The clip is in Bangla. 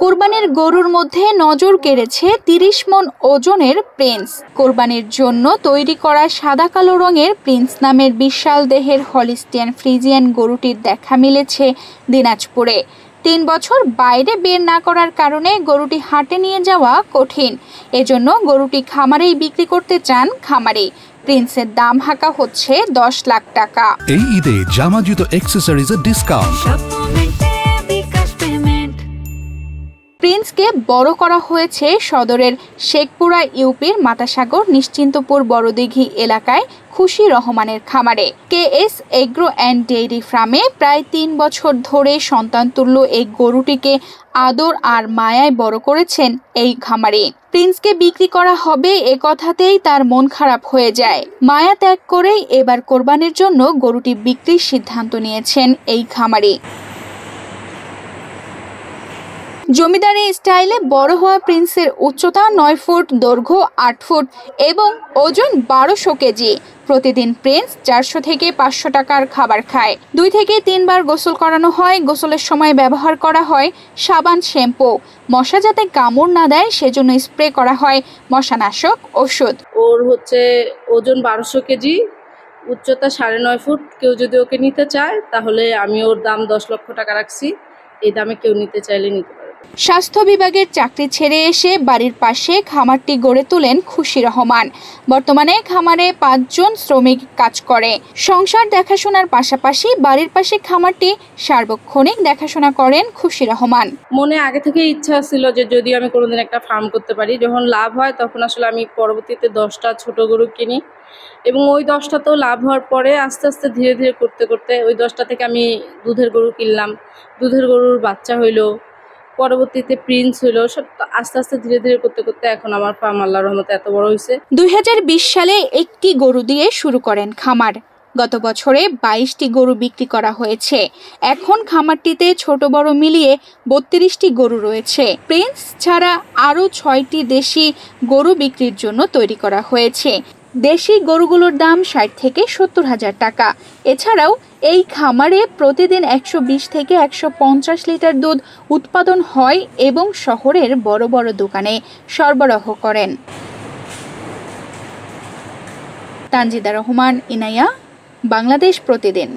কোরবানির গরুর মধ্যে নজর কেড়েছে ৩০ মণ ওজনের প্রিন্স। কোরবানির জন্য তৈরি করা সাদা কালো রঙের প্রিন্স নামের বিশাল দেহের হলিস্টিয়ান ফ্রিজিয়ান গরুটির দেখা মিলেছে দিনাজপুরে। ৩ বছর বাইরে বের না করার কারণে গরুটি হাটে নিয়ে যাওয়া কঠিন। এজন্য গরুটি খামারেই বিক্রি করতে চান খামারি। প্রিন্সের দাম হাঁকা হচ্ছে ১০ লাখ টাকা। এই ঈদে জামা জুতো অ্যাকসেসরিজের ডিসকাউন্ট। প্রিন্সকে বড় করা হয়েছে সদরের শেখপুরা ইউপির মাতাসাগর নিশ্চিন্তপুর বড়দিঘি এলাকায় খুশি রহমানের খামারে। KS এগ্রো অ্যান্ড ডেইরি ফার্মে প্রায় ৩ বছর ধরে সন্তানতুল্য এই গরুটিকে আদর আর মায়ায় বড় করেছেন এই খামারে। প্রিন্সকে বিক্রি করা হবে এ কথাতেই তার মন খারাপ হয়ে যায়। মায়া ত্যাগ করেই এবার কোরবানির জন্য গরুটি বিক্রির সিদ্ধান্ত নিয়েছেন এই খামারে। জমিদারি স্টাইলে বড় হওয়া প্রিন্সের উচ্চতা ৯ ফুট, দৈর্ঘ্য ৮ ফুট এবং ওজন ১২০০ কেজি। প্রতিদিন প্রিন্স ৪০০ থেকে ৫০০ টাকার খাবার খায়। ২ থেকে ৩ বার গোসল করানো হয়। গোসলের সময় ব্যবহার করা হয় সাবান, শ্যাম্পু। মশা যাতে কামড় না দেয় সেজন্য স্প্রে করা হয় মশানাশক ওষুধ। ওর ওজন ১২০০ কেজি, উচ্চতা ৯.৫ ফুট। কেউ যদি ওকে নিতে চায় তাহলে আমি ওর দাম ১০ লক্ষ টাকা রাখছি। এই দামে কেউ নিতে চাইলে নিতে পারে। স্বাস্থ্য বিভাগের চাকরি ছেড়ে এসে বাড়ির পাশে খামারটি গড়ে তোলেন খুশি রহমান। বর্তমানে খামারে ৫ জন শ্রমিক কাজ করে। সংসার দেখাশোনার পাশাপাশি বাড়ির পাশে খামারটি সার্বক্ষণিক দেখাশোনা করেন খুশি রহমান। মনে আগে থেকে ইচ্ছা ছিল যে যদি আমি কোনোদিন একটা ফার্ম করতে পারি। যখন লাভ হয় তখন আসলে আমি পরবর্তীতে ১০টা ছোট গরু কিনি এবং ওই 10টাতেও লাভ হওয়ার পরে আস্তে আস্তে ধীরে ধীরে করতে করতে ওই 10টা থেকে আমি দুধের গরু কিনলাম। দুধের গরুর বাচ্চা হইলো, পরবর্তীতে প্রিন্স হইলো। সব আস্তে আস্তে ধীরে ধীরে করতে করতে এখন আমার ফার্ম আল্লাহর রহমতে এত বড় হয়েছে। ২০২০ সালে একটি গরু দিয়ে শুরু করেন খামার। গত বছরে ২২টি গরু বিক্রি করা হয়েছে। এখন খামারটিতে ছোট বড় মিলিয়ে ৩২টি গরু রয়েছে। প্রিন্স ছাড়া আরও ৬টি দেশি গরু বিক্রির জন্য তৈরি করা হয়েছে। দেশি গরুগুলোর দাম ৬০ থেকে ৭০ হাজার টাকা। এছাড়াও এই খামারে প্রতিদিন ১২০ থেকে ১৫০ লিটার দুধ উৎপাদন হয় এবং শহরের বড় বড় দোকানে সরবরাহ করেন। তানজিদা রহমান, ইনায়া, বাংলাদেশ প্রতিদিন।